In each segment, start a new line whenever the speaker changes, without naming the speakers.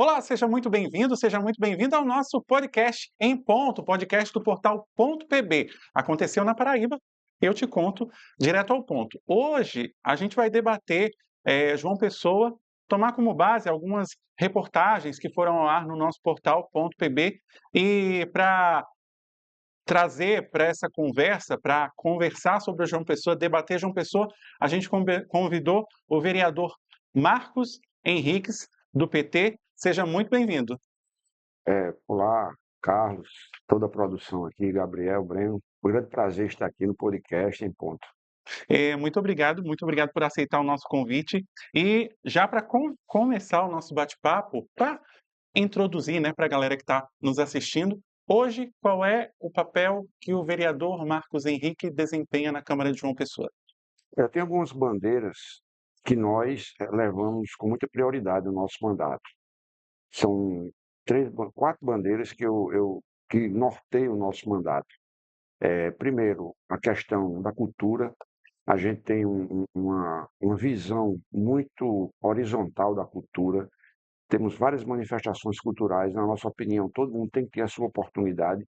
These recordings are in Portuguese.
Olá, seja muito bem-vindo ao nosso podcast Em Ponto, podcast do portal Ponto PB. Aconteceu na Paraíba, eu te conto direto ao ponto. Hoje a gente vai debater João Pessoa, tomar como base algumas reportagens que foram ao ar no nosso portal Ponto PB e para trazer para essa conversa, para conversar sobre a João Pessoa, debater João Pessoa, a gente convidou o vereador Marcos Henriques, do PT. Seja muito bem-vindo.
Olá, Carlos, toda a produção aqui, Gabriel, Breno. Um grande prazer estar aqui no podcast em ponto.
Muito obrigado por aceitar o nosso convite. E já para começar o nosso bate-papo, para introduzir, né, para a galera que está nos assistindo, hoje qual é o papel que o vereador Marcos Henrique desempenha na Câmara de João Pessoa?
Tem algumas bandeiras que nós levamos com muita prioridade no nosso mandato. São quatro bandeiras que norteiam o nosso mandato. Primeiro, a questão da cultura. A gente tem uma visão muito horizontal da cultura. Temos várias manifestações culturais, na nossa opinião, todo mundo tem que ter a sua oportunidade.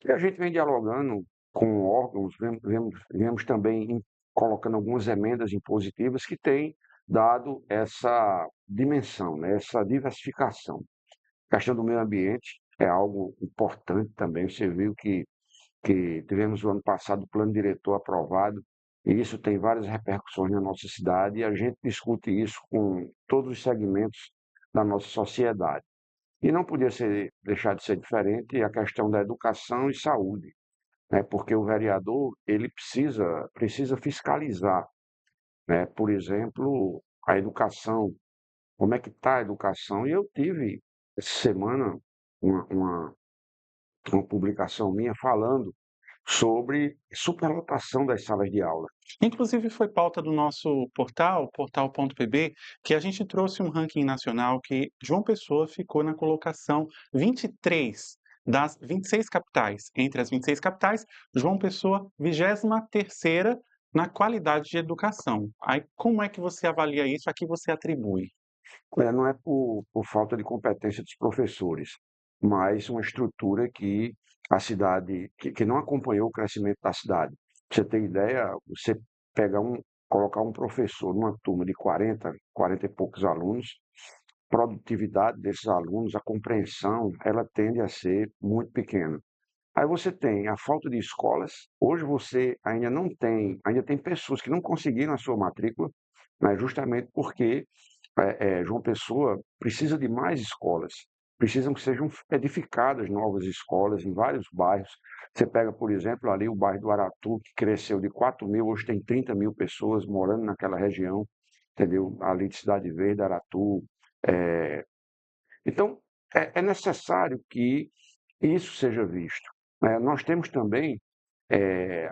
E a gente vem dialogando com órgãos, viemos também colocando algumas emendas impositivas que têm dado essa dimensão, né, essa diversificação. A questão do meio ambiente é algo importante também. Você viu que tivemos o ano passado o plano diretor aprovado, e isso tem várias repercussões na nossa cidade, e a gente discute isso com todos os segmentos da nossa sociedade. E não podia deixar de ser diferente a questão da educação e saúde, né? Porque o vereador ele precisa fiscalizar, né? Por exemplo, a educação, como é que está a educação? E eu tive essa semana uma, uma, uma publicação minha falando sobre superlotação das salas de aula.
Inclusive foi pauta do nosso portal, portal.pb, que a gente trouxe um ranking nacional que João Pessoa ficou na colocação 23 das 26 capitais. Entre as 26 capitais, João Pessoa, 23ª na qualidade de educação. Aí como é que você avalia isso? A que você atribui?
Não é por falta de competência dos professores, mas uma estrutura que a cidade, que não acompanhou o crescimento da cidade. Pra você ter ideia, você pegar colocar um professor numa turma de 40 e poucos alunos, produtividade desses alunos, a compreensão, ela tende a ser muito pequena. Aí você tem a falta de escolas. Hoje você ainda tem pessoas que não conseguiram a sua matrícula, né, justamente porque João Pessoa precisa de mais escolas. Precisam que sejam edificadas novas escolas em vários bairros. Você pega, por exemplo, ali o bairro do Aratu, que cresceu de 4 mil, hoje tem 30 mil pessoas morando naquela região, entendeu? Ali de Cidade Verde, Aratu. É, Então, é necessário que isso seja visto, né? Nós temos também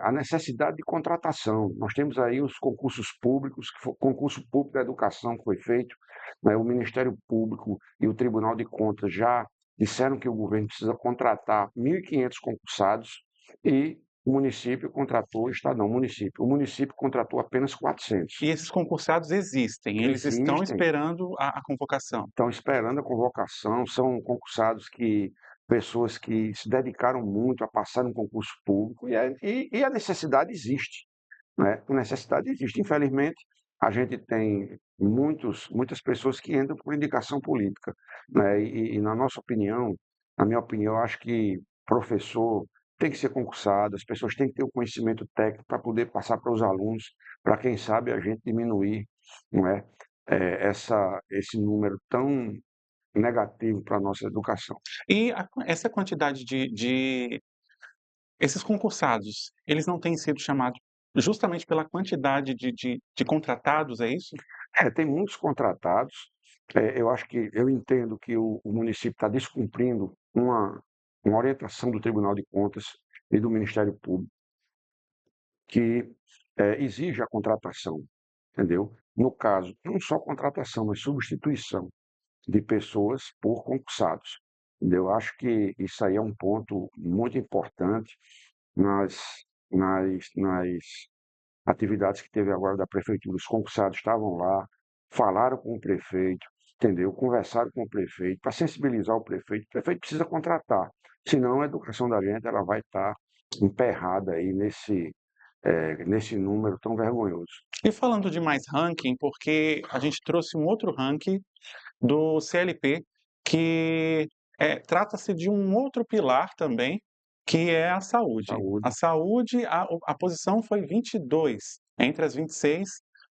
a necessidade de contratação. Nós temos aí os concursos públicos, concurso público da educação que foi feito, né? O Ministério Público e o Tribunal de Contas já disseram que o governo precisa contratar 1.500 concursados e o município contratou, o estado não, o município contratou apenas 400.
E esses concursados existem, eles estão
Existem,
esperando a convocação.
estão esperando a convocação, são concursados pessoas que se dedicaram muito a passar no concurso público e a necessidade existe, né? A necessidade existe. Infelizmente, a gente tem muitas pessoas que entram por indicação política, né? E na minha opinião, eu acho que professor tem que ser concursado, as pessoas têm que ter o conhecimento técnico para poder passar para os alunos, para quem sabe a gente diminuir, não é? Esse número tão negativo para a nossa educação.
E essa quantidade esses concursados, eles não têm sido chamados justamente pela quantidade de contratados, é isso?
Tem muitos contratados. Eu entendo que o município está descumprindo uma orientação do Tribunal de Contas e do Ministério Público, que exige a contratação, entendeu? No caso, não só contratação, mas substituição de pessoas por concursados. Eu acho que isso aí é um ponto muito importante nas, nas atividades que teve agora da prefeitura. Os concursados estavam lá, falaram com o prefeito, entendeu? Conversaram com o prefeito para sensibilizar o prefeito precisa contratar, senão a educação da gente ela vai estar emperrada aí nesse número tão vergonhoso.
E falando de mais ranking, porque a gente trouxe um outro ranking do CLP, que trata-se de um outro pilar também, que é a saúde.
Saúde.
A saúde, a posição foi 22 entre as 26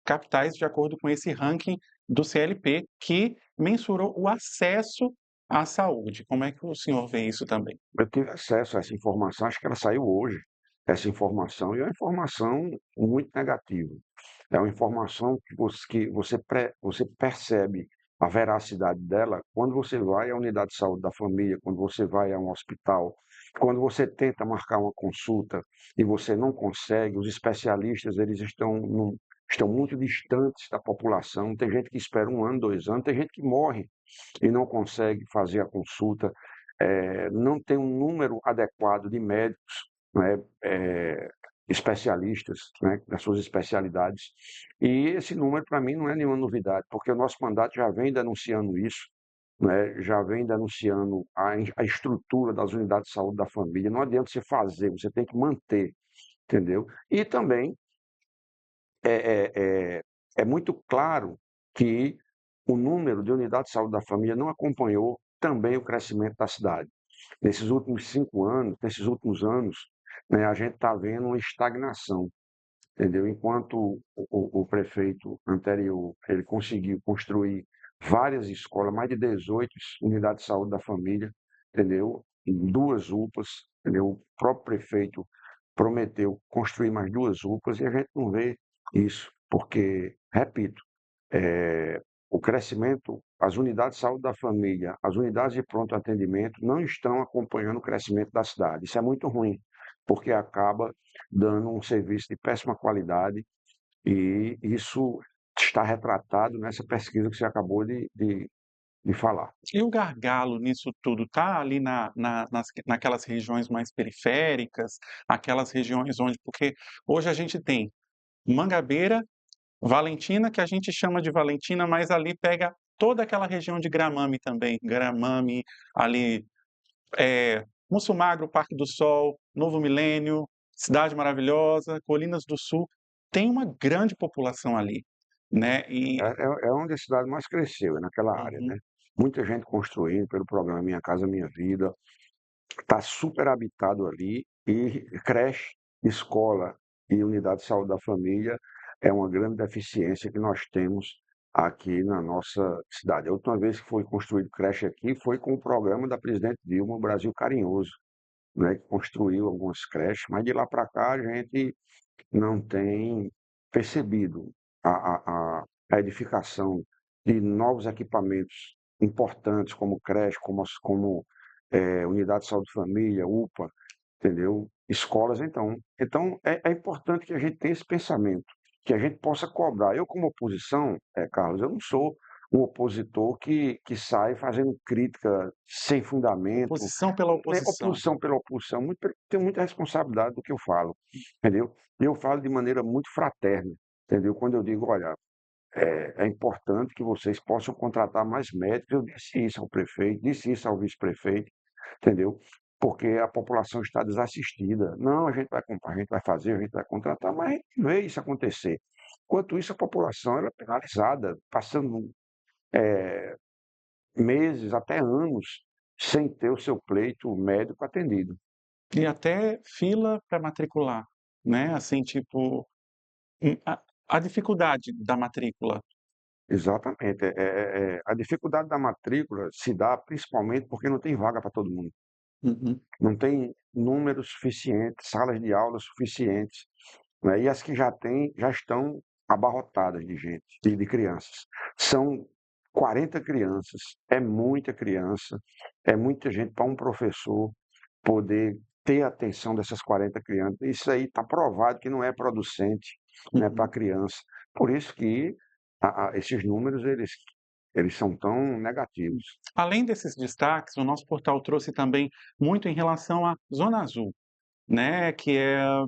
capitais, de acordo com esse ranking do CLP, que mensurou o acesso à saúde. Como é que o senhor vê isso também?
Eu tive acesso a essa informação, acho que ela saiu hoje, essa informação, e é uma informação muito negativa. É uma informação que você percebe a veracidade dela quando você vai à unidade de saúde da família, quando você vai a um hospital, quando você tenta marcar uma consulta e você não consegue, os especialistas eles estão muito distantes da população. Tem gente que espera 1 ano, 2 anos, tem gente que morre e não consegue fazer a consulta, não tem um número adequado de médicos, né, especialistas, né, das suas especialidades. E esse número, para mim, não é nenhuma novidade, porque o nosso mandato já vem denunciando isso, né, já vem denunciando a estrutura das unidades de saúde da família. Não adianta você fazer, você tem que manter, entendeu? E também é, é, é, é muito claro que o número de unidades de saúde da família não acompanhou também o crescimento da cidade. Nesses últimos 5 anos, nesses últimos anos, né, a gente está vendo uma estagnação, entendeu? Enquanto o prefeito anterior ele conseguiu construir várias escolas, mais de 18 unidades de saúde da família, entendeu? Em 2 UPAs, entendeu? O próprio prefeito prometeu construir mais 2 UPAs e a gente não vê isso, porque, repito, o crescimento, as unidades de saúde da família, as unidades de pronto atendimento não estão acompanhando o crescimento da cidade. Isso é muito ruim, porque acaba dando um serviço de péssima qualidade e isso está retratado nessa pesquisa que você acabou de falar.
E o gargalo nisso tudo está ali naquelas regiões mais periféricas, aquelas regiões onde, porque hoje a gente tem Mangabeira, Valentina, que a gente chama de Valentina, mas ali pega toda aquela região de Gramame também, Gramame, ali, Mussumargo, Parque do Sol, Novo Milênio, Cidade Maravilhosa, Colinas do Sul, tem uma grande população ali, né,
É onde a cidade mais cresceu, é naquela área,
uhum.
né? Muita gente construindo pelo programa Minha Casa Minha Vida, está super habitado ali e creche, escola e unidade de saúde da família é uma grande deficiência que nós temos aqui na nossa cidade. A última vez que foi construído creche aqui foi com o programa da presidente Dilma, o Brasil Carinhoso, né, que construiu algumas creches, mas de lá para cá a gente não tem percebido a, a edificação de novos equipamentos importantes, como creche, como unidade de saúde de família, UPA, entendeu? Escolas, então. Então, é importante que a gente tenha esse pensamento, que a gente possa cobrar. Eu, como oposição, Carlos, eu não sou um opositor que sai fazendo crítica sem fundamento,
Oposição pela
né,
oposição.
oposição pela oposição, tenho muita responsabilidade do que eu falo, entendeu? Eu falo de maneira muito fraterna, entendeu? Quando eu digo, olha, é importante que vocês possam contratar mais médicos, eu disse isso ao prefeito, disse isso ao vice-prefeito, entendeu? Porque a população está desassistida. Não, a gente vai comprar, a gente vai fazer, a gente vai contratar, mas a gente vê isso acontecer. Enquanto isso, a população ela é penalizada, passando meses, até anos, sem ter o seu pleito médico atendido.
E até fila para matricular, né, assim, tipo, a dificuldade da matrícula.
Exatamente. A dificuldade da matrícula se dá principalmente porque não tem vaga para todo mundo.
Uhum.
Não tem números suficientes, salas de aula suficientes, né? E as que já têm, já estão abarrotadas de gente, de crianças. São 40 crianças, é muita criança, é muita gente para um professor poder ter a atenção dessas 40 crianças. Isso aí está provado que não é producente, né, para a
Uhum.
criança. Por isso que esses números eles são tão negativos.
Além desses destaques, o nosso portal trouxe também muito em relação à Zona Azul, né, que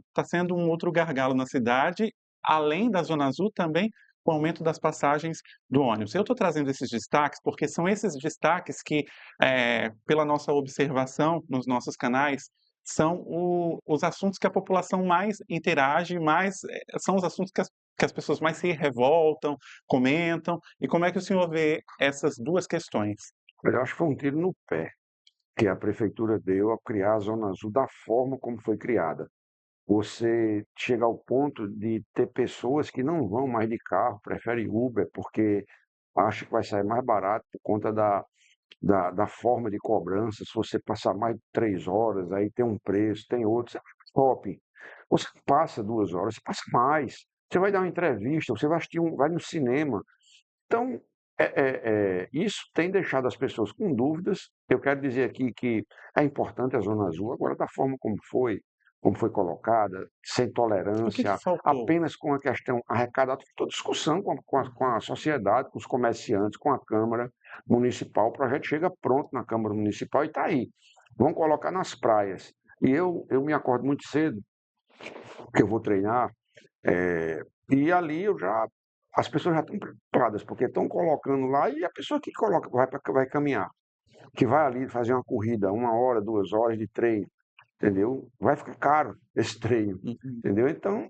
está sendo um outro gargalo na cidade. Além da Zona Azul, também o aumento das passagens do ônibus. Eu estou trazendo esses destaques, porque são esses destaques que, pela nossa observação nos nossos canais, são os assuntos que a população mais interage, mais são os assuntos que as pessoas mais se revoltam, comentam. E como é que o senhor vê essas 2 questões?
Eu acho que foi um tiro no pé que a prefeitura deu ao criar a Zona Azul da forma como foi criada. Você chega ao ponto de ter pessoas que não vão mais de carro, preferem Uber, porque acha que vai sair mais barato por conta da forma de cobrança. Se você passar mais de 3 horas, aí tem um preço, tem outro. Você vai no shopping, você não passa 2 horas, você passa mais. Você vai dar uma entrevista, você vai assistir vai no cinema. Então, isso tem deixado as pessoas com dúvidas. Eu quero dizer aqui que é importante a Zona Azul, agora da forma como foi colocada, sem
O que que
tolerância,
faltou?
apenas com a questão arrecadatória, toda discussão com a sociedade, com os comerciantes, com a Câmara Municipal. O projeto chega pronto na Câmara Municipal e está aí. Vão colocar nas praias. E eu me acordo muito cedo, porque eu vou treinar, e ali as pessoas já estão preparadas, porque estão colocando lá, e a pessoa que coloca, vai caminhar, que vai ali fazer uma corrida, 1 hora, 2 horas de treino, entendeu? Vai ficar caro esse treino,
Uhum.
entendeu? Então,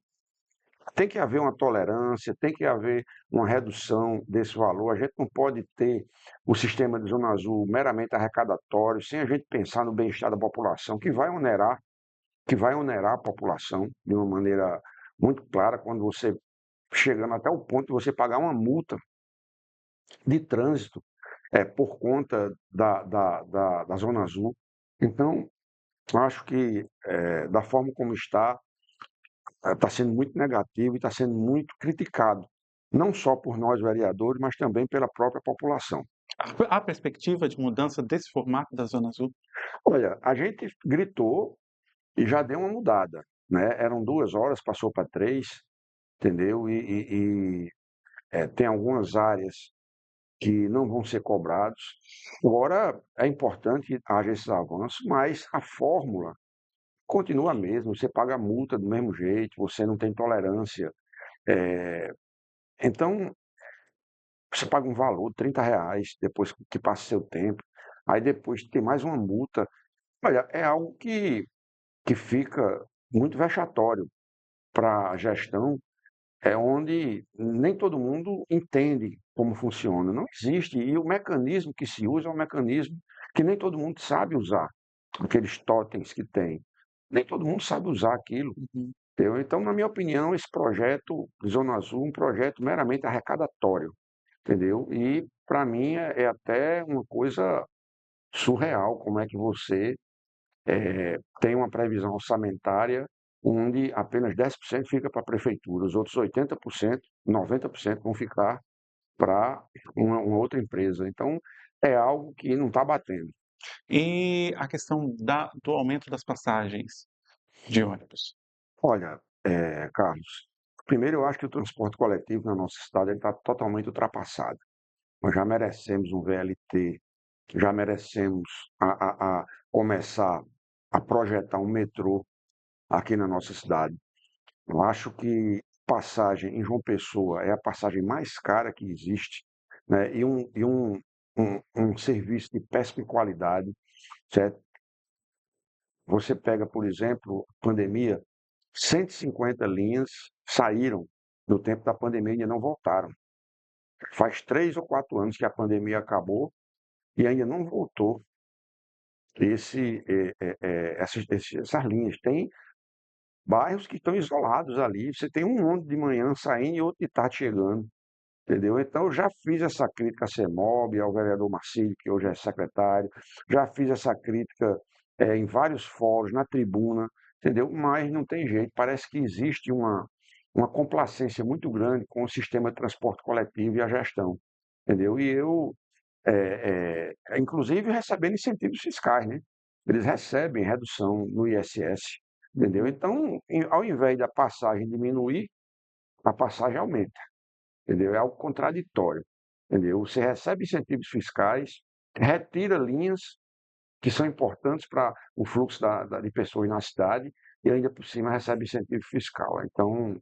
tem que haver uma tolerância, tem que haver uma redução desse valor. A gente não pode ter o sistema de Zona Azul meramente arrecadatório, sem a gente pensar no bem-estar da população, que vai onerar a população de uma maneira muito clara, quando você chegando até o ponto de você pagar uma multa de trânsito por conta da Zona Azul. Então, eu acho que, da forma como está sendo muito negativo e está sendo muito criticado, não só por nós vereadores, mas também pela própria população.
Há perspectiva de mudança desse formato da Zona Azul?
Olha, a gente gritou e já deu uma mudada, né? Eram 2 horas, passou para 3, entendeu? Tem algumas áreas que não vão ser cobrados. Agora, é importante que haja esses avanços, mas a fórmula continua a mesma. Você paga a multa do mesmo jeito, você não tem tolerância. Então, você paga um valor, R$ 30, depois que passa seu tempo. Aí depois tem mais uma multa. Olha, é algo que fica muito vexatório para a gestão, onde nem todo mundo entende como funciona. Não existe. E o mecanismo que se usa é um mecanismo que nem todo mundo sabe usar, aqueles totens que tem. Nem todo mundo sabe usar aquilo.
Uhum.
Entendeu? Então, na minha opinião, esse projeto Zona Azul é um projeto meramente arrecadatório, entendeu? E, para mim, é até uma coisa surreal como é que você tem uma previsão orçamentária onde apenas 10% fica para a prefeitura, os outros 80%, 90% vão ficar para uma outra empresa. Então, é algo que não está batendo.
E a questão do aumento das passagens de ônibus?
Olha, Carlos, primeiro eu acho que o transporte coletivo na nossa cidade está totalmente ultrapassado. Nós já merecemos um VLT, já merecemos a começar a projetar um metrô aqui na nossa cidade. Eu acho que passagem em João Pessoa é a passagem mais cara que existe, né? E um serviço de péssima qualidade, certo? Você pega, por exemplo, pandemia, 150 linhas saíram no tempo da pandemia e ainda não voltaram. Faz 3 ou 4 anos que a pandemia acabou e ainda não voltou essas linhas. Tem bairros que estão isolados ali. Você tem um ônibus de manhã saindo e outro de tarde chegando, entendeu? Então, eu já fiz essa crítica à CEMOB, ao vereador Marcílio, que hoje é secretário, já fiz essa crítica em vários fóruns, na tribuna, entendeu? Mas não tem jeito, parece que existe uma complacência muito grande com o sistema de transporte coletivo e a gestão, entendeu? E eu, inclusive, recebendo incentivos fiscais, né? Eles recebem redução no ISS, entendeu?
Uhum.
Então, ao invés da passagem diminuir, a passagem aumenta, entendeu? É algo contraditório, entendeu? Você recebe incentivos fiscais, retira linhas que são importantes para o fluxo de pessoas na cidade e ainda por cima recebe incentivo fiscal. Então,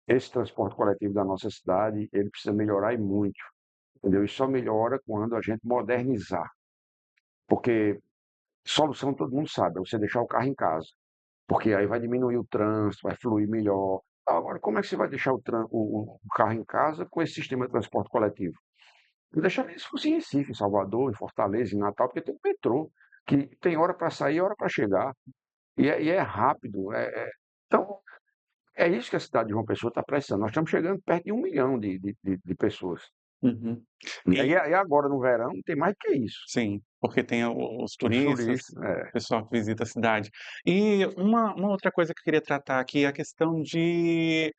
esse transporte coletivo da nossa cidade, ele precisa melhorar e muito, entendeu? E só melhora quando a gente modernizar, porque solução todo mundo sabe, é você deixar o carro em casa, porque aí vai diminuir o trânsito, vai fluir melhor. Agora, como é que você vai deixar o carro em casa com esse sistema de transporte coletivo? Eu deixaria isso fosse em Recife, em Salvador, em Fortaleza, em Natal, porque tem o metrô, que tem hora para sair e hora para chegar, e é rápido. Então, é isso que a cidade de João Pessoa está precisando. Nós estamos chegando perto de 1 milhão de pessoas.
Uhum.
E
E
agora, no verão, tem mais do que isso.
sim, porque tem os
Os
turistas,
turistas,
o pessoal que visita a cidade. E uma outra coisa que eu queria tratar aqui é a questão de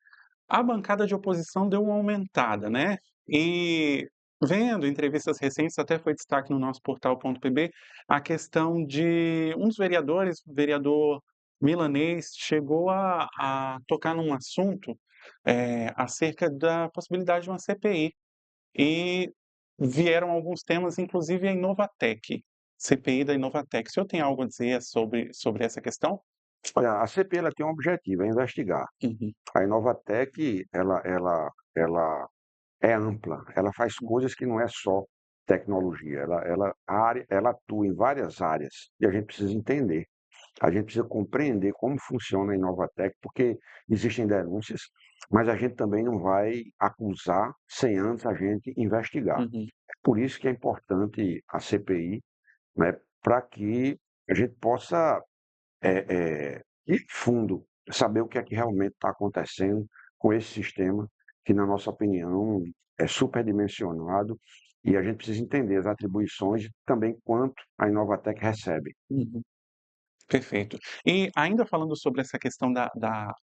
a bancada de oposição deu uma aumentada, né, e vendo entrevistas recentes, até foi destaque no nosso portal.pb, a questão de um dos vereadores, o vereador Milanês, chegou a tocar num assunto, acerca da possibilidade de uma CPI, e vieram alguns temas, inclusive a Inovatec, CPI da Inovatec. O senhor tem algo a dizer sobre essa questão?
olha, a CPI ela tem um objetivo, é investigar.
Uhum,
A Inovatec, ela é ampla, ela faz coisas que não é só tecnologia, ela atua em várias áreas e a gente precisa entender. A gente precisa compreender como funciona a Inovatec, porque existem denúncias, mas a gente também não vai acusar sem antes a gente investigar.
uhum,
É por isso que é importante a CPI, né, para que a gente possa ir fundo, saber o que é que realmente está acontecendo com esse sistema, que, na nossa opinião, é superdimensionado, e a gente precisa entender as atribuições e também quanto a Inovatec recebe.
uhum. Perfeito. E ainda falando sobre essa questão da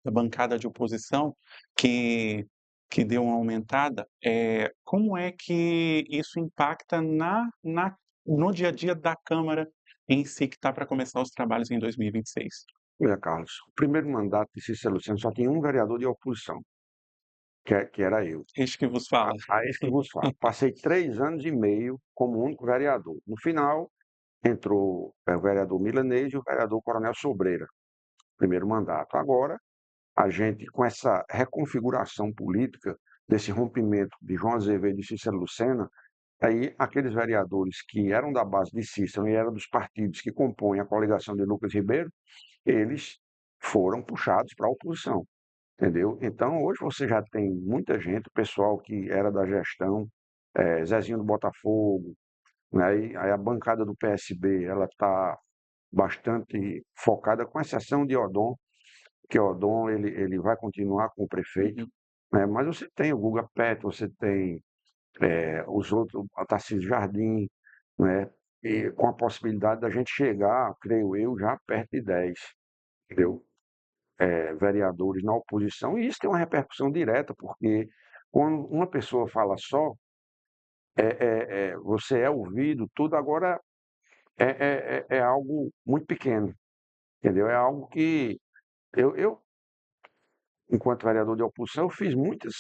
bancada de oposição, que que deu uma aumentada, como é que isso impacta no dia a dia da Câmara em si, que está para começar os trabalhos em 2026?
Olha, Carlos, o primeiro mandato de Cícero Lucena só tinha um vereador de oposição, que era eu.
Este que vos fala.
A esse que vos falo. Passei 3 anos e meio como único vereador. No final, entrou o vereador Milanês e o vereador Coronel Sobreira, primeiro mandato. Agora, a gente, com essa reconfiguração política, desse rompimento de João Azevedo e Cícero Lucena, aí aqueles vereadores que eram da base de Cícero e eram dos partidos que compõem a coligação de Lucas Ribeiro, eles foram puxados para a oposição, entendeu? Então, hoje você já tem muita gente, o pessoal que era da gestão, Zezinho do Botafogo, né? Aí a bancada do PSB, ela está bastante focada, com exceção de Odon, que Odon ele vai continuar com o prefeito,
Uhum,
né? Mas você tem o Guga Pet, você tem os outros, a Tarcísio Jardim, né? E com a possibilidade da gente chegar, creio eu, já perto de 10, entendeu? Vereadores na oposição, e isso tem uma repercussão direta, porque quando uma pessoa fala só, você é ouvido, tudo agora é algo muito pequeno, entendeu? É algo que eu, enquanto vereador de oposição, eu fiz muitas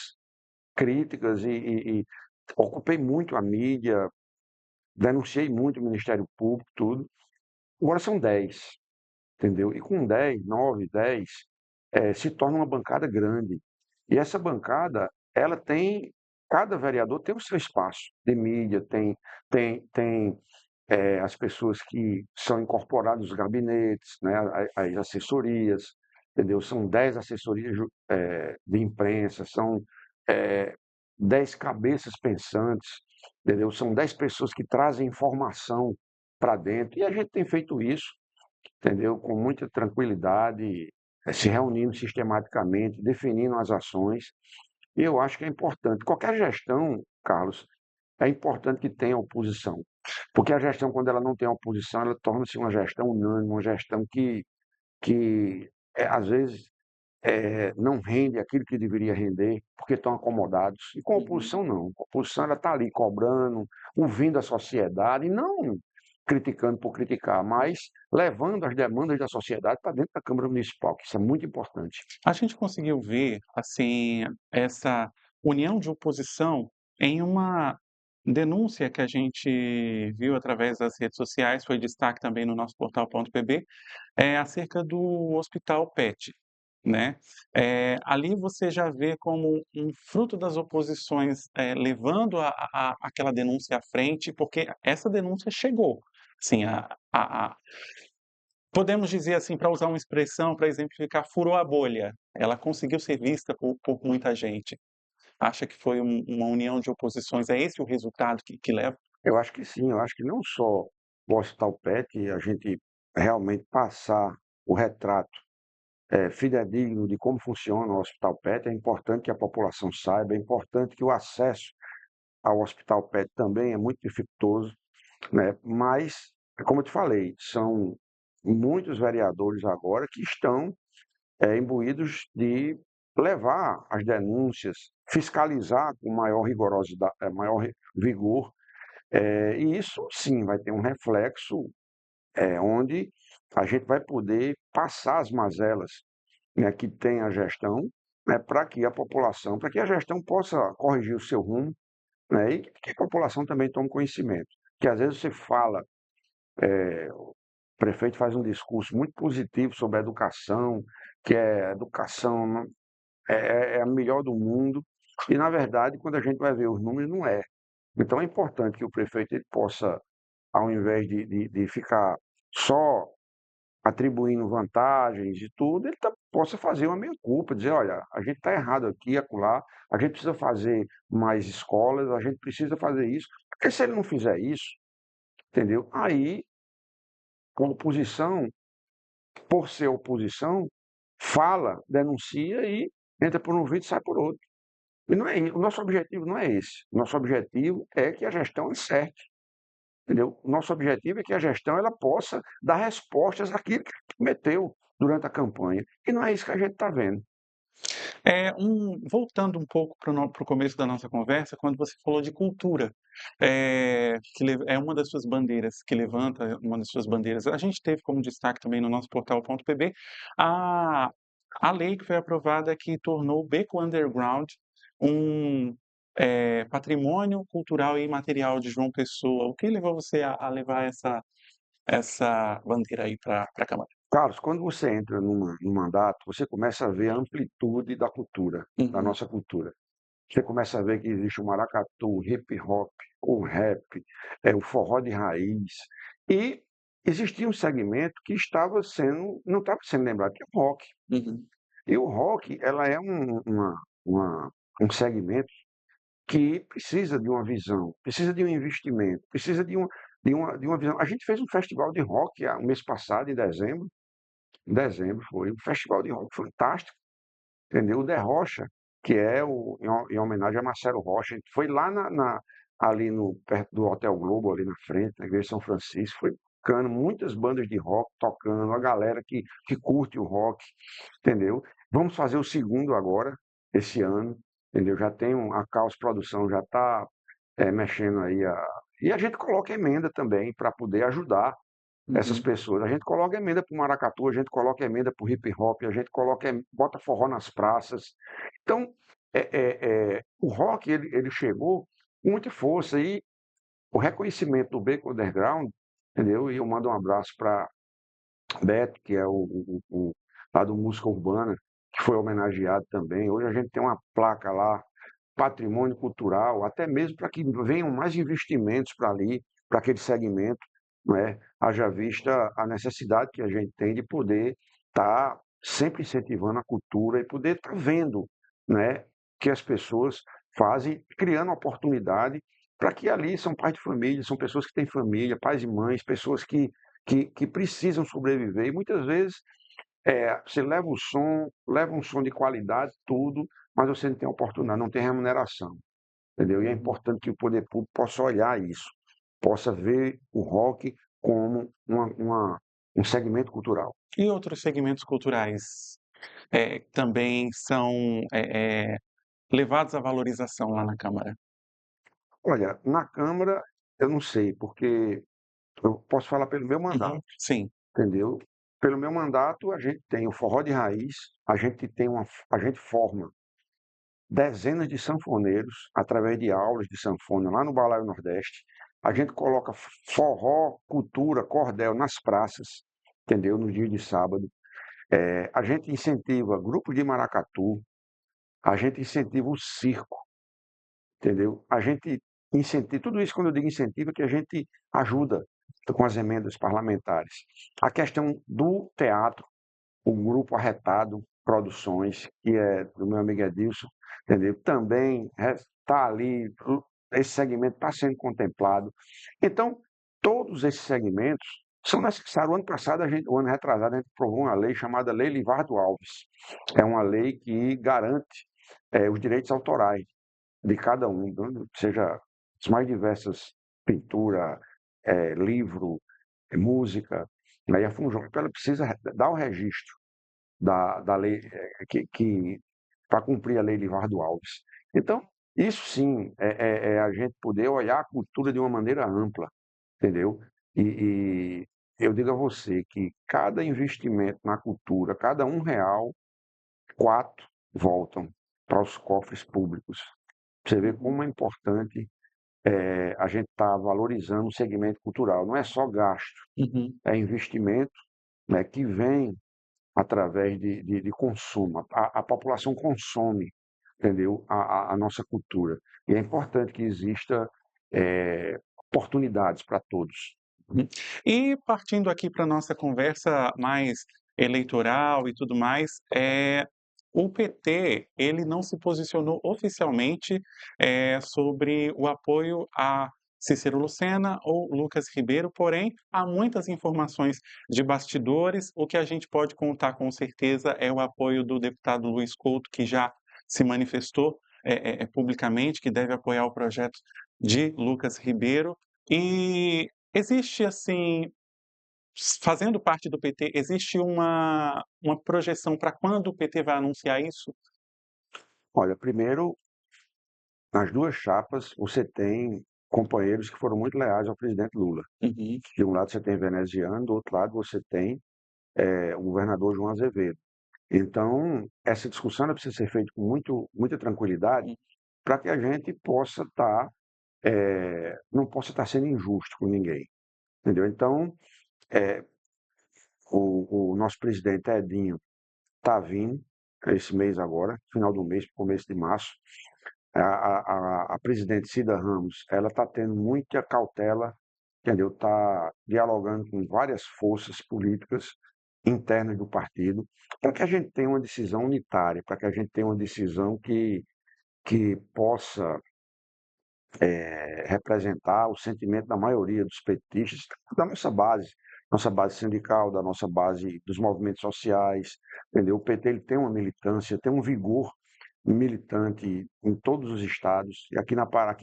críticas e ocupei muito a mídia, denunciei muito o Ministério Público, tudo. Agora são 10, entendeu? E com 10, 9, 10, se torna uma bancada grande. E essa bancada, ela tem, cada vereador tem o seu espaço de mídia, tem as pessoas que são incorporadas nos gabinetes, né, as assessorias, entendeu? São 10 assessorias de imprensa, são eh, 10 cabeças pensantes, entendeu? São 10 pessoas que trazem informação para dentro. E a gente tem feito isso, entendeu? Com muita tranquilidade, se reunindo sistematicamente, definindo as ações. E eu acho que é importante. Qualquer gestão, Carlos, é importante que tenha oposição. Porque a gestão, quando ela não tem oposição, ela torna-se uma gestão unânime, uma gestão que às vezes, não rende aquilo que deveria render, porque estão acomodados. E com a
uhum.
oposição, não. A oposição ela está ali cobrando, ouvindo a sociedade, e não criticando por criticar, mas levando as demandas da sociedade para dentro da Câmara Municipal, que isso é muito importante.
A gente conseguiu ver, assim, essa união de oposição em uma denúncia que a gente viu através das redes sociais, foi destaque também no nosso portal.pb, acerca do Hospital PET. né. Ali você já vê como um fruto das oposições, levando aquela denúncia à frente, porque essa denúncia chegou. Assim, a podemos dizer assim, para usar uma expressão para exemplificar, furou a bolha. Ela conseguiu ser vista por muita gente. Acha que foi uma união de oposições, é esse o resultado que leva?
Eu acho que sim, eu acho que não só o Hospital PET, a gente realmente passar o retrato fidedigno de como funciona o Hospital PET, é importante que a população saiba, é importante que o acesso ao Hospital PET também é muito dificultoso, né? Mas, como eu te falei, são muitos vereadores agora que estão imbuídos de levar as denúncias, fiscalizar com maior rigorosidade, vigor, e isso sim vai ter um reflexo onde a gente vai poder passar as mazelas, né, que tem a gestão, né, para que a população, para que a gestão possa corrigir o seu rumo, né, e que a população também tome conhecimento. Que às vezes você fala, o prefeito faz um discurso muito positivo sobre a educação, que a educação é a melhor do mundo, e na verdade, quando a gente vai ver os números, não é. Então é importante que o prefeito ele possa, ao invés de ficar só atribuindo vantagens e tudo, ele possa fazer uma meia-culpa, dizer, olha, a gente está errado aqui e acolá, a gente precisa fazer mais escolas, a gente precisa fazer isso, porque se ele não fizer isso, entendeu? Aí, a oposição, por ser oposição, fala, denuncia e entra por um vídeo e sai por outro. E não é, o nosso objetivo não é esse. O nosso objetivo é que a gestão acerte. Entendeu? O nosso objetivo é que a gestão ela possa dar respostas àquilo que prometeu durante a campanha. E não é isso que a gente está vendo.
Voltando um pouco para o começo da nossa conversa, quando você falou de cultura, é uma das suas bandeiras, que levanta uma das suas bandeiras. A gente teve como destaque também no nosso portal .pb a a lei que foi aprovada que tornou o Beco Underground um, patrimônio cultural e imaterial de João Pessoa. O que levou você a levar essa bandeira aí para a Câmara?
Carlos, quando você entra num mandato, você começa a ver a amplitude da cultura, da
Uhum,
nossa cultura. Você começa a ver que existe o maracatu, o hip hop, o rap, o forró de raiz. E existia um segmento que não estava sendo lembrado, que é o rock.
uhum.
E o rock, ela é um segmento que precisa de uma visão, precisa de um investimento, precisa de uma visão. A gente fez um festival de rock o mês passado, em dezembro foi um festival de rock fantástico, entendeu? O The Rocha, que é em homenagem a Marcelo Rocha, a gente foi lá ali perto do Hotel Globo, ali na frente, na Igreja de São Francisco, foi tocando muitas bandas de rock tocando, a galera que curte o rock, entendeu? Vamos fazer o segundo agora, esse ano, entendeu? Já tem a Caos Produção, já está mexendo aí. E a gente coloca emenda também para poder ajudar essas
Uhum.
pessoas. A gente coloca emenda para o maracatu, a gente coloca emenda para o hip hop, a gente bota forró nas praças. Então, o rock ele chegou com muita força e o reconhecimento do Beco Underground, entendeu? E eu mando um abraço para Beto, que é lá do Música Urbana, que foi homenageado também. Hoje a gente tem uma placa lá, patrimônio cultural, até mesmo para que venham mais investimentos para ali, para aquele segmento, não é? Haja vista a necessidade que a gente tem de poder estar sempre incentivando a cultura e poder estar vendo, né, que as pessoas fazem, criando oportunidade para que ali são pais de família, são pessoas que têm família, pais e mães, pessoas que precisam sobreviver e muitas vezes você leva um som de qualidade, tudo, mas você não tem oportunidade, não tem remuneração, entendeu? E é importante que o poder público possa olhar isso, possa ver o rock como um segmento cultural.
E outros segmentos culturais, também são, levados à valorização lá na Câmara?
Olha, na Câmara, eu não sei, porque eu posso falar pelo meu
Uhum,
mandato,
sim.
entendeu? Pelo meu mandato, a gente tem o forró de raiz, a gente forma dezenas de sanfoneiros através de aulas de sanfona lá no Balaio Nordeste. A gente coloca forró, cultura, cordel nas praças, entendeu? No dia de sábado. A gente incentiva grupos de maracatu, a gente incentiva o circo, entendeu? A gente incentiva, tudo isso quando eu digo incentivo, é que a gente ajuda com as emendas parlamentares. A questão do teatro, o Grupo Arretado Produções, que é do meu amigo Edilson, entendeu? Também está ali, esse segmento está sendo contemplado. Então, todos esses segmentos são necessários. O ano passado, o ano retrasado, a gente aprovou uma lei chamada Lei Livardo Alves. É uma lei que garante os direitos autorais de cada um, seja as mais diversas pintura, livro, música. Né? E a Funjom, ela precisa dar o registro da lei para cumprir a lei de Vardo Alves. Então, isso sim é a gente poder olhar a cultura de uma maneira ampla, entendeu? E eu digo a você que cada investimento na cultura, cada R$ 1, 4 voltam para os cofres públicos. Você vê como é importante a gente estar valorizando o segmento cultural. Não é só gasto,
Uhum.
é investimento, né, que vem através de consumo. A população consome, entendeu? A nossa cultura. E é importante que exista oportunidades para todos.
Uhum. E partindo aqui para a nossa conversa mais eleitoral e tudo mais, o PT, ele não se posicionou oficialmente, sobre o apoio a Cícero Lucena ou Lucas Ribeiro, porém, há muitas informações de bastidores. O que a gente pode contar com certeza é o apoio do deputado Luiz Couto, que já se manifestou, publicamente, que deve apoiar o projeto de Lucas Ribeiro. E existe, assim, fazendo parte do PT, existe uma projeção para quando o PT vai anunciar isso?
Olha, primeiro, nas duas chapas, você tem companheiros que foram muito leais ao presidente Lula.
Uhum,
De um lado você tem veneziano, do outro lado você tem o governador João Azevedo. Então, essa discussão ela precisa ser feita com muita tranquilidade
hum,
para que a gente possa estar, não possa estar sendo injusto com ninguém, entendeu? Então, eh, o nosso presidente Edinho está vindo esse mês agora, final do mês, começo de março. A presidente Cida Ramos, ela está tendo muita cautela, entendeu? Está dialogando com várias forças políticas internas do partido, para que a gente tenha uma decisão unitária, para que a gente tenha uma decisão que possa representar o sentimento da maioria dos petistas, da nossa base sindical, da nossa base dos movimentos sociais, entendeu? O PT ele tem uma militância, tem um vigor militante em todos os estados, e aqui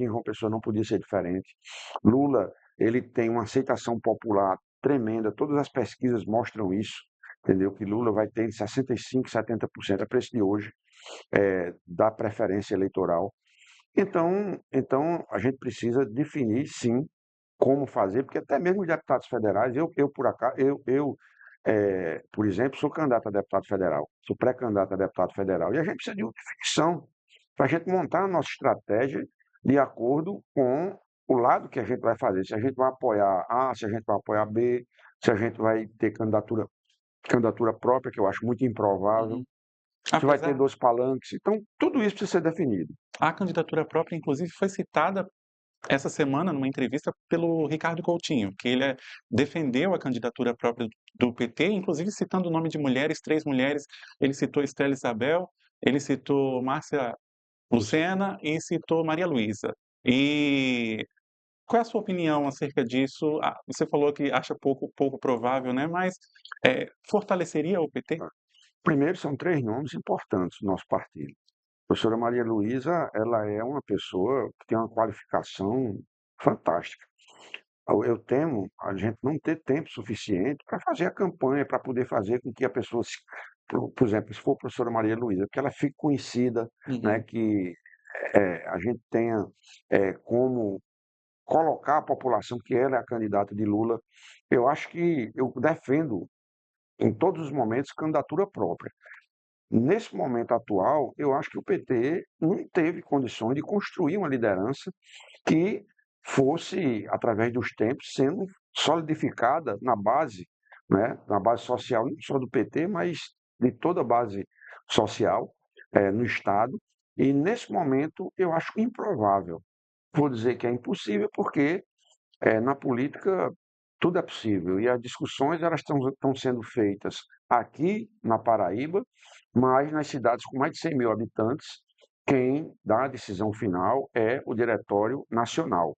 em João Pessoa não podia ser diferente. Lula, ele tem uma aceitação popular tremenda, todas as pesquisas mostram isso, entendeu? Que Lula vai ter de 65%, 70% a preço de hoje, da preferência eleitoral. Então, a gente precisa definir, sim, como fazer, porque até mesmo os deputados federais, eu por acaso, por exemplo, sou candidato a deputado federal, sou pré-candidato a deputado federal, e a gente precisa de uma definição para a gente montar a nossa estratégia de acordo com o lado que a gente vai fazer, se a gente vai apoiar A, se a gente vai apoiar B, se a gente vai ter candidatura própria, que eu acho muito improvável,
uhum.
se vai ter
Apesar
2 palanques, então tudo isso precisa ser definido.
a candidatura própria, inclusive, foi citada essa semana numa entrevista pelo Ricardo Coutinho, que ele defendeu a candidatura própria do PT, inclusive citando o nome de mulheres, 3 mulheres, ele citou Estrela Isabel, ele citou Márcia Lucena e citou Maria Luísa. E qual é a sua opinião acerca disso? Você falou que acha pouco provável, né, mas, fortaleceria o PT?
Primeiro, são 3 nomes importantes do nosso partido. A professora Maria Luísa, ela é uma pessoa que tem uma qualificação fantástica. Eu temo a gente não ter tempo suficiente para fazer a campanha, para poder fazer com que a pessoa, por exemplo, se for a professora Maria Luísa, que ela fique conhecida, né,
Uhum.
que a gente tenha como colocar a população que ela é a candidata de Lula. Eu acho que eu defendo, em todos os momentos, candidatura própria. Nesse momento atual, eu acho que o PT não teve condições de construir uma liderança que fosse, através dos tempos, sendo solidificada na base, né, na base social, não só do PT, mas de toda a base social no Estado. E, nesse momento, eu acho improvável. Vou dizer que é impossível porque na política tudo é possível e as discussões elas estão sendo feitas aqui na Paraíba, mas nas cidades com mais de 100 mil habitantes, quem dá a decisão final é o Diretório Nacional.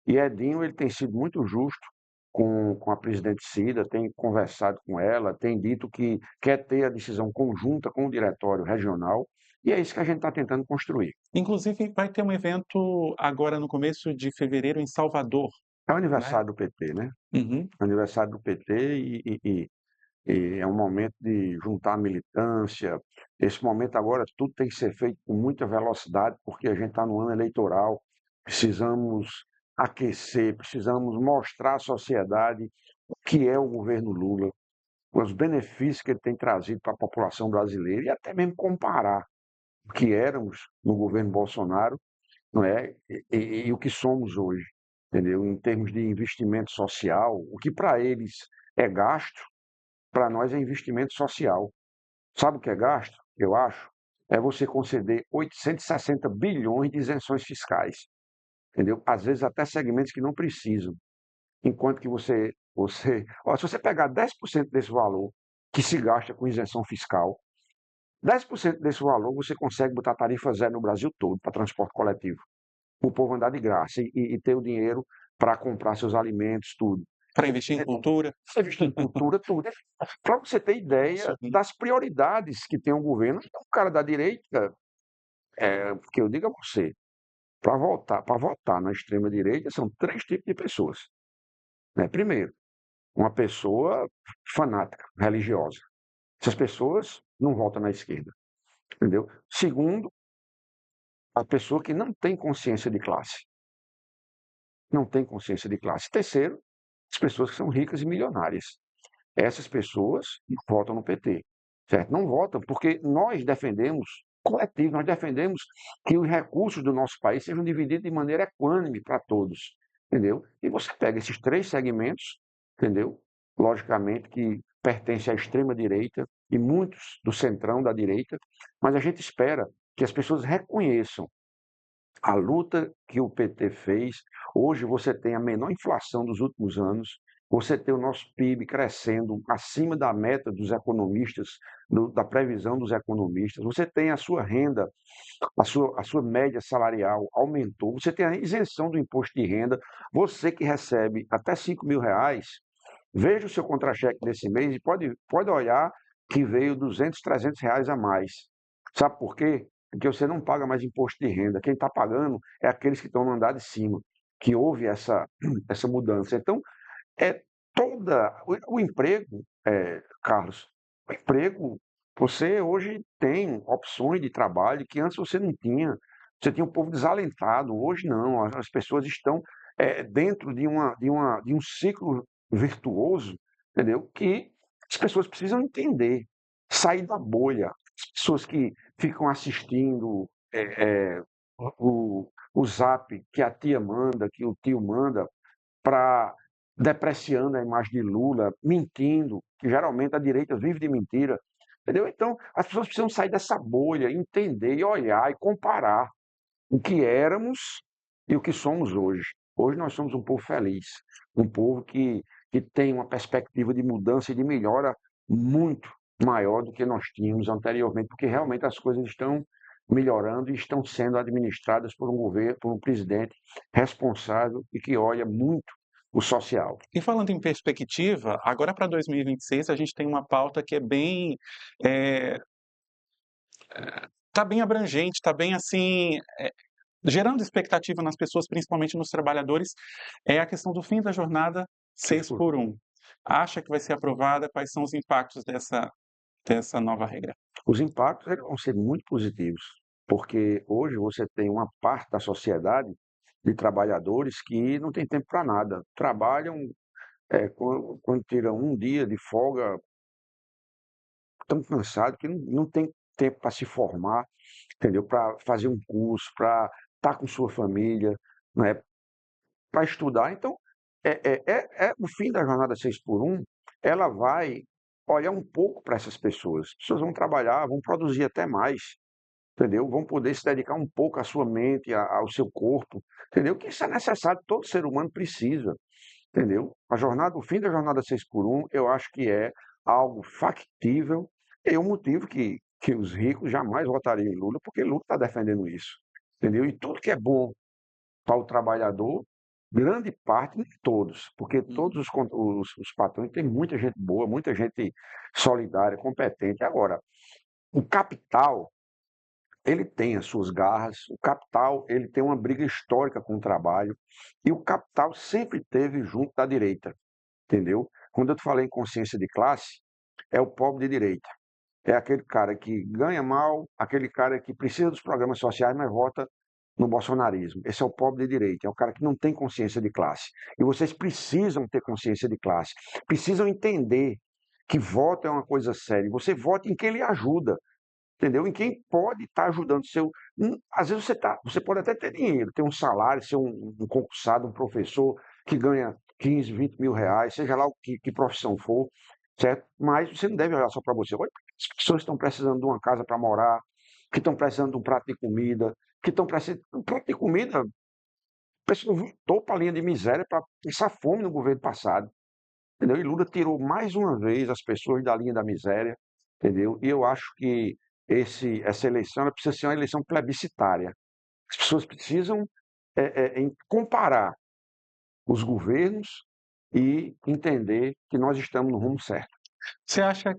E Edinho ele tem sido muito justo com a presidente Cida, tem conversado com ela, tem dito que quer ter a decisão conjunta com o Diretório Regional, e é isso que a gente está tentando construir.
Inclusive, vai ter um evento agora no começo de fevereiro em Salvador,
É o
né?
aniversário do PT, né?
Uhum.
Aniversário do PT e é um momento de juntar a militância. Esse momento agora, tudo tem que ser feito com muita velocidade, porque a gente está no ano eleitoral. Precisamos aquecer, precisamos mostrar à sociedade o que é o governo Lula, os benefícios que ele tem trazido para a população brasileira e até mesmo comparar o que éramos no governo Bolsonaro, não é? E o que somos hoje, entendeu? Em termos de investimento social, o que para eles é gasto, para nós é investimento social. Sabe o que é gasto? Eu acho. É você conceder 860 bilhões de isenções fiscais, entendeu? Às vezes até segmentos que não precisam. Enquanto que se você pegar 10% desse valor que se gasta com isenção fiscal, 10% desse valor você consegue botar tarifa zero no Brasil todo para transporte coletivo. O povo andar de graça e ter o dinheiro para comprar seus alimentos, tudo.
Para investir em cultura.
Você investir em cultura, tudo. Para você ter ideia
Sim.
das prioridades que tem o governo, então, o cara da direita, que eu digo a você, para votar na extrema-direita, são três tipos de pessoas. Né? Primeiro, uma pessoa fanática, religiosa. Essas pessoas não votam na esquerda, entendeu? Segundo, a pessoa que não tem consciência de classe. Não tem consciência de classe. Terceiro, as pessoas que são ricas e milionárias. Essas pessoas votam no PT, certo? Não votam porque nós defendemos coletivo, nós defendemos que os recursos do nosso país sejam divididos de maneira equânime para todos, entendeu? E você pega esses três segmentos, entendeu? Logicamente que pertence à extrema direita e muitos do centrão da direita, mas a gente espera que as pessoas reconheçam a luta que o PT fez. Hoje você tem a menor inflação dos últimos anos, você tem o nosso PIB crescendo acima da meta dos economistas, da previsão dos economistas, você tem a sua renda, a sua média salarial aumentou, você tem a isenção do imposto de renda, você que recebe até R$ 5.000, veja o seu contra-cheque desse mês e pode olhar que veio R$ 200, R$ 300 a mais. Sabe por quê? Porque você não paga mais imposto de renda. Quem está pagando é aqueles que estão no andar de cima, que houve essa mudança. Então, é o emprego, Carlos, o emprego, você hoje tem opções de trabalho que antes você não tinha. Você tinha um povo desalentado, hoje não. As pessoas estão dentro de um ciclo virtuoso, entendeu? Que as pessoas precisam entender, sair da bolha. As pessoas que ficam assistindo o zap que a tia manda, que o tio manda, para depreciando a imagem de Lula, mentindo, que geralmente a direita vive de mentira, entendeu? Então, as pessoas precisam sair dessa bolha, entender e olhar e comparar o que éramos e o que somos hoje. Hoje nós somos um povo feliz, um povo que tem uma perspectiva de mudança e de melhora muito maior do que nós tínhamos anteriormente, porque realmente as coisas estão melhorando e estão sendo administradas por um governo, por um presidente responsável e que olha muito o social.
E falando em perspectiva, agora para 2026 a gente tem uma pauta que é bem, eh, tá bem abrangente, tá bem assim, gerando expectativa nas pessoas, principalmente nos trabalhadores, é a questão do fim da jornada 6 por 1. Acha que vai ser aprovada? Quais são os impactos dessa nova regra?
Os impactos eles vão ser muito positivos, porque hoje você tem uma parte da sociedade de trabalhadores que não tem tempo para nada. Trabalham, quando tiram um dia de folga, tão cansados que não tem tempo para se formar, entendeu? Para fazer um curso, para estar com sua família, né? Para estudar. Então, o fim da jornada 6 por 1 ela vai olhar um pouco para essas pessoas. As pessoas vão trabalhar, vão produzir até mais, entendeu? Vão poder se dedicar um pouco à sua mente, ao seu corpo, entendeu? Que isso é necessário, todo ser humano precisa, entendeu? O fim da jornada 6 por 1, eu acho que é algo factível, e é um motivo que os ricos jamais votariam em Lula, porque Lula está defendendo isso, entendeu? E tudo que é bom para o trabalhador, grande parte, nem todos, porque todos os patrões têm muita gente boa, muita gente solidária, competente. Agora, o capital, ele tem as suas garras, o capital, ele tem uma briga histórica com o trabalho, e o capital sempre teve junto da direita, entendeu? Quando eu te falei em consciência de classe, é o pobre de direita. É aquele cara que ganha mal, aquele cara que precisa dos programas sociais, mas vota no bolsonarismo. Esse é o pobre de direita, é o cara que não tem consciência de classe. E vocês precisam ter consciência de classe, precisam entender que voto é uma coisa séria. Você vota em quem lhe ajuda, entendeu? Em quem pode estar ajudando seu. Às vezes você pode até ter dinheiro, ter um salário, ser um concursado, um professor que ganha 15, 20 mil reais, seja lá que profissão for, certo? Mas você não deve olhar só para você. Olha, as pessoas estão precisando de uma casa para morar, que estão precisando de um prato de comida, que estão precisando. Um prato de comida, a pessoa voltou para a linha de miséria para passar fome no governo passado, entendeu? E Lula tirou mais uma vez as pessoas da linha da miséria, entendeu? E eu acho que essa eleição ela precisa ser uma eleição plebiscitária. As pessoas precisam comparar os governos e entender que nós estamos no rumo certo.
Você acha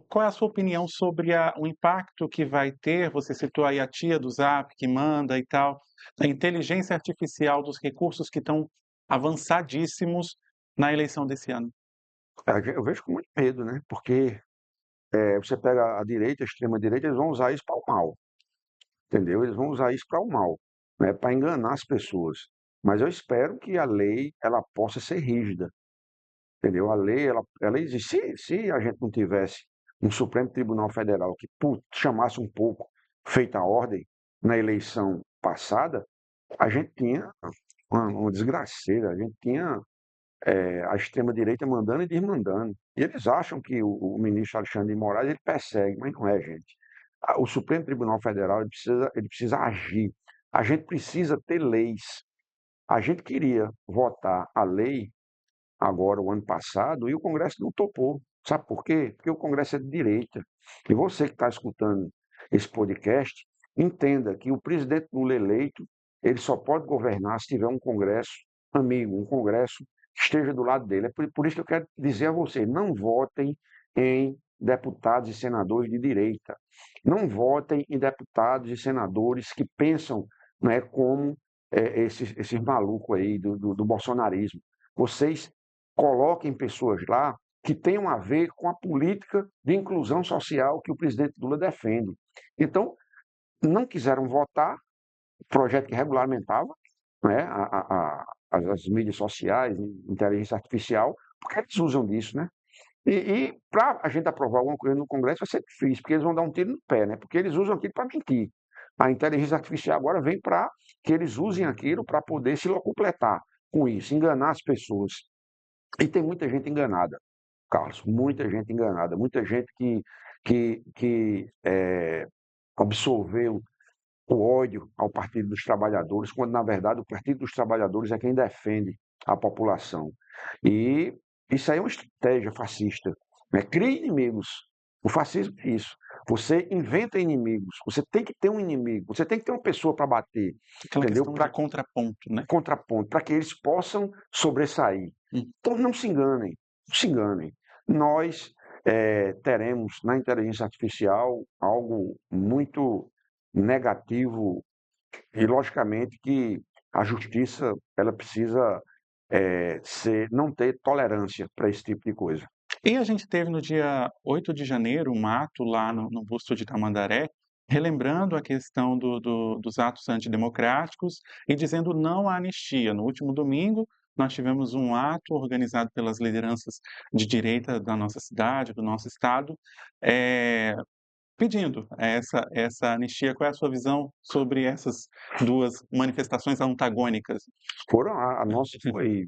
qual é a sua opinião sobre o impacto que vai ter, você citou aí a tia do Zap que manda e tal, a inteligência artificial dos recursos que estão avançadíssimos na eleição desse ano?
Eu vejo com muito medo, né? Porque você pega a direita, a extrema-direita, eles vão usar isso para o mal, entendeu? Eles vão usar isso para o mal, né? Para enganar as pessoas. Mas eu espero que a lei ela possa ser rígida, entendeu? A lei ela existe. Se a gente não tivesse um Supremo Tribunal Federal que chamasse um pouco feita a ordem na eleição passada, a gente tinha uma desgraceira, a gente tinha a extrema-direita mandando e desmandando. E eles acham que o ministro Alexandre de Moraes ele persegue, mas não é, gente. O Supremo Tribunal Federal ele precisa agir. A gente precisa ter leis. A gente queria votar a lei agora, o ano passado, e o Congresso não topou. Sabe por quê? Porque o Congresso é de direita. E você que está escutando esse podcast, entenda que o presidente Lula eleito, ele só pode governar se tiver um Congresso amigo, um Congresso que esteja do lado dele. É por isso que eu quero dizer a você, não votem em deputados e senadores de direita. Não votem em deputados e senadores que pensam, né, como esses malucos aí do bolsonarismo. Vocês coloquem pessoas lá que tenham a ver com a política de inclusão social que o presidente Lula defende. Então, não quiseram votar o projeto que regulamentava, né, as mídias sociais, inteligência artificial, porque eles usam disso, né? E para a gente aprovar alguma coisa no Congresso vai ser difícil, porque eles vão dar um tiro no pé, né? Porque eles usam aquilo para mentir. A inteligência artificial agora vem para que eles usem aquilo para poder se locupletar com isso, enganar as pessoas. E tem muita gente enganada, Carlos, muita gente enganada, muita gente que absolveu o ódio ao Partido dos Trabalhadores, quando na verdade o Partido dos Trabalhadores é quem defende a população. E isso aí é uma estratégia fascista, né? Cria inimigos. O fascismo é isso. Você inventa inimigos. Você tem que ter um inimigo. Você tem que ter uma pessoa para bater,
Aquela
entendeu?
questão de
Para
contraponto, né?
contraponto, para que eles possam sobressair.
Hum.
Então não se enganem, não se enganem. Nós teremos na inteligência artificial algo muito negativo e logicamente que a justiça ela precisa não ter tolerância para esse tipo de coisa.
E a gente teve no dia 8 de janeiro um ato lá no busto de Tamandaré, relembrando a questão dos atos antidemocráticos e dizendo não à anistia. No último domingo, nós tivemos um ato organizado pelas lideranças de direita da nossa cidade, do nosso estado, eh, pedindo essa anistia. Qual é a sua visão sobre essas duas manifestações antagônicas?
A nossa foi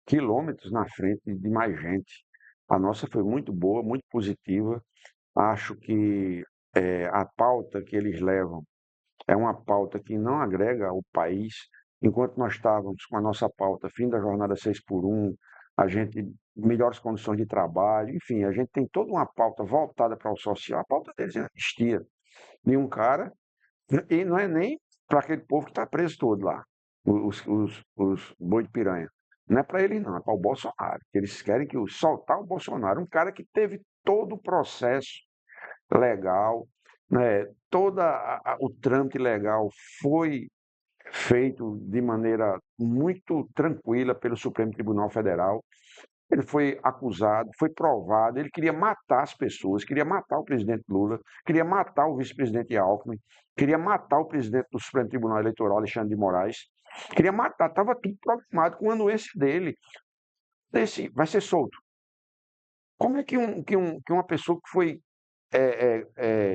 quilômetros na frente de mais gente. A nossa foi muito boa, muito positiva. Acho que a pauta que eles levam é uma pauta que não agrega ao país. Enquanto nós estávamos com a nossa pauta fim da jornada 6 por 1, a gente melhores condições de trabalho, enfim, a gente tem toda uma pauta voltada para o social. A pauta deles é anistia de um cara, e não é nem para aquele povo que está preso todo lá, os boi de piranha. Não é para ele não, é para o Bolsonaro. Eles querem que soltar o Bolsonaro, um cara que teve todo o processo legal, né? O trâmite legal foi feito de maneira muito tranquila pelo Supremo Tribunal Federal. Ele foi acusado, foi provado, ele queria matar as pessoas, queria matar o presidente Lula, queria matar o vice-presidente Alckmin, queria matar o presidente do Supremo Tribunal Eleitoral, Alexandre de Moraes, queria matar, estava tudo programado com a anuência dele. Desse, vai ser solto. Como é que uma pessoa que foi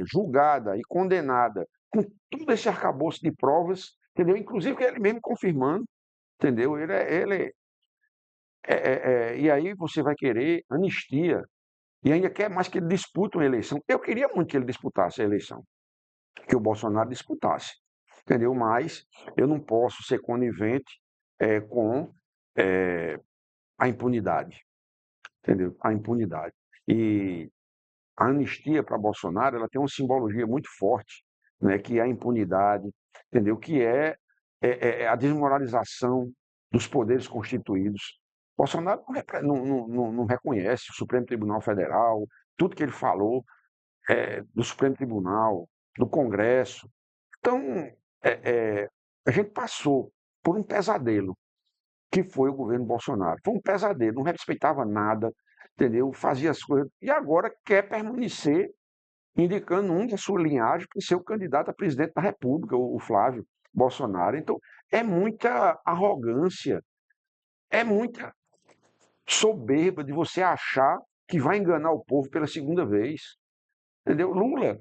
julgada e condenada com todo esse arcabouço de provas, entendeu? Inclusive ele mesmo confirmando, entendeu? E aí você vai querer anistia e ainda quer mais que ele dispute uma eleição. Eu queria muito que ele disputasse a eleição, que o Bolsonaro disputasse, entendeu? Mas eu não posso ser conivente com a impunidade, entendeu? A impunidade. E a anistia para Bolsonaro, ela tem uma simbologia muito forte, né, que é a impunidade, entendeu? Que é a desmoralização dos poderes constituídos. Bolsonaro não reconhece o Supremo Tribunal Federal, tudo que ele falou do Supremo Tribunal, do Congresso. Então, a gente passou por um pesadelo, que foi o governo Bolsonaro. Foi um pesadelo, não respeitava nada, entendeu? Fazia as coisas. E agora quer permanecer indicando um da sua linhagem para ser o candidato a presidente da República, o Flávio Bolsonaro. Então, é muita arrogância, é muita soberba de você achar que vai enganar o povo pela segunda vez. Entendeu? Lula,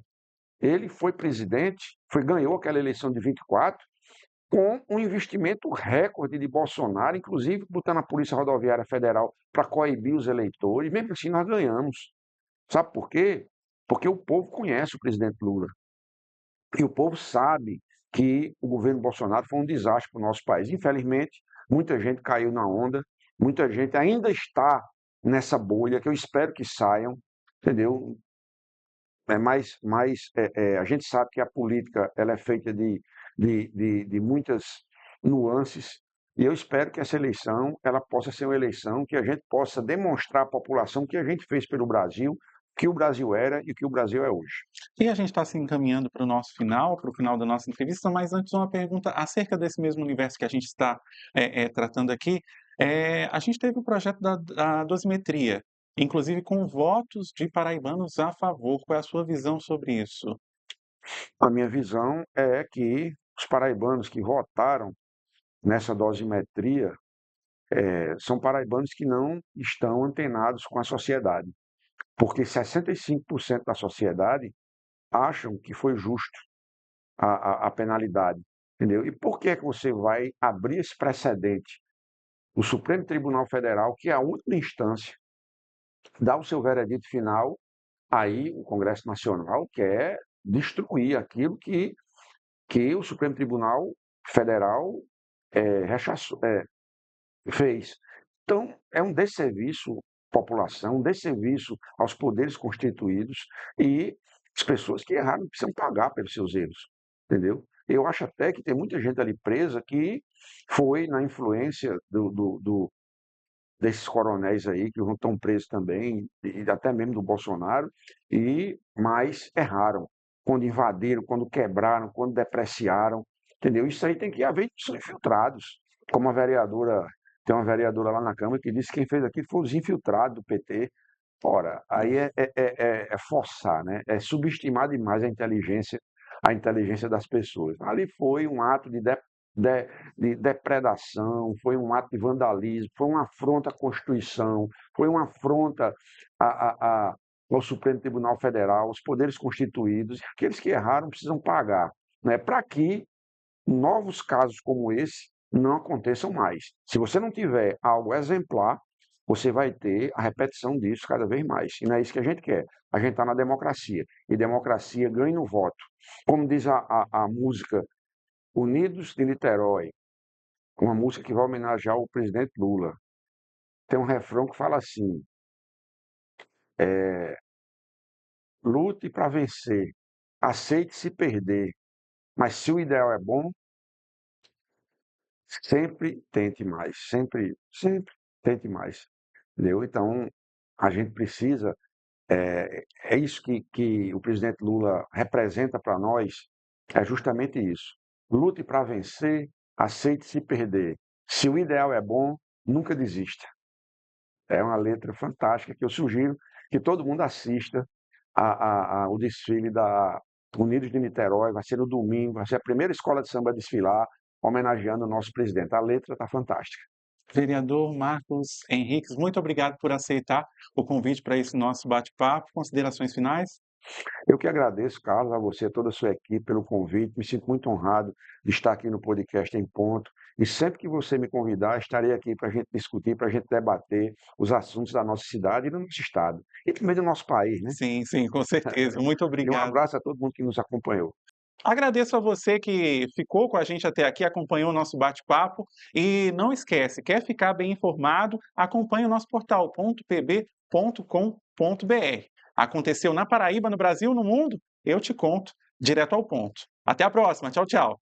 ele foi presidente, ganhou aquela eleição de 24 com um investimento recorde de Bolsonaro, inclusive botando a Polícia Rodoviária Federal para coibir os eleitores. Mesmo assim, nós ganhamos. Sabe por quê? Porque o povo conhece o presidente Lula. E o povo sabe que o governo Bolsonaro foi um desastre para o nosso país. Infelizmente, muita gente caiu na onda, muita gente ainda está nessa bolha, que eu espero que saiam, entendeu? A gente sabe que a política ela é feita de muitas nuances, e eu espero que essa eleição ela possa ser uma eleição que a gente possa demonstrar à população que a gente fez pelo Brasil, que o Brasil era e que o Brasil é hoje.
E a gente está se encaminhando para o nosso final, para o final da nossa entrevista, mas antes uma pergunta acerca desse mesmo universo que a gente está tratando aqui. A gente teve o projeto da dosimetria, inclusive com votos de paraibanos a favor. Qual é a sua visão sobre isso?
A minha visão é que os paraibanos que votaram nessa dosimetria são paraibanos que não estão antenados com a sociedade, porque 65% da sociedade acham que foi justo a penalidade, entendeu? E por que é que você vai abrir esse precedente? O Supremo Tribunal Federal, que é a última instância, dá o seu veredito final, aí o Congresso Nacional quer destruir aquilo que o Supremo Tribunal Federal rechaçou, fez. Então, é um desserviço à população, um desserviço aos poderes constituídos, e as pessoas que erraram precisam pagar pelos seus erros, entendeu? Eu acho até que tem muita gente ali presa que foi na influência desses coronéis aí, que estão presos também, e até mesmo do Bolsonaro, mas erraram. Quando invadiram, quando quebraram, quando depreciaram, entendeu? Isso aí tem que haver, são infiltrados. Como a vereadora, tem uma vereadora lá na Câmara que disse que quem fez aquilo foi os infiltrados do PT. Ora, aí é forçar, né? É subestimar demais a inteligência das pessoas. Ali foi um ato de, de depredação, foi um ato de vandalismo, foi uma afronta à Constituição, foi uma afronta a, ao Supremo Tribunal Federal, aos poderes constituídos, e aqueles que erraram precisam pagar, né? Para que novos casos como esse não aconteçam mais. Se você não tiver algo exemplar, você vai ter a repetição disso cada vez mais. E não é isso que a gente quer. A gente está na democracia. E democracia ganha no voto. Como diz a música Unidos de Niterói, uma música que vai homenagear o presidente Lula. Tem um refrão que fala assim: lute para vencer, aceite se perder, mas se o ideal é bom, sempre tente mais, sempre tente mais. Entendeu? Então, a gente precisa, é isso que o presidente Lula representa para nós, é justamente isso. Lute para vencer, aceite se perder. Se o ideal é bom, nunca desista. É uma letra fantástica que eu sugiro que todo mundo assista o desfile da Unidos de Niterói. Vai ser no domingo, vai ser a primeira escola de samba a desfilar, homenageando o nosso presidente. A letra está fantástica.
Vereador Marcos Henriques, muito obrigado por aceitar o convite para esse nosso bate-papo. Considerações finais?
Eu que agradeço, Carlos, a você, a toda a sua equipe pelo convite. Me sinto muito honrado de estar aqui no podcast Em Ponto. E sempre que você me convidar, estarei aqui para a gente discutir, para a gente debater os assuntos da nossa cidade e do nosso estado. E também do nosso país, né?
Sim, sim, com certeza. Muito
E um
obrigado.
abraço a todo mundo que nos acompanhou.
Agradeço a você que ficou com a gente até aqui, acompanhou o nosso bate-papo e não esquece, quer ficar bem informado, acompanhe o nosso portal .pb.com.br. Aconteceu na Paraíba, no Brasil, no mundo? Eu te conto, direto ao ponto. Até a próxima, tchau, tchau.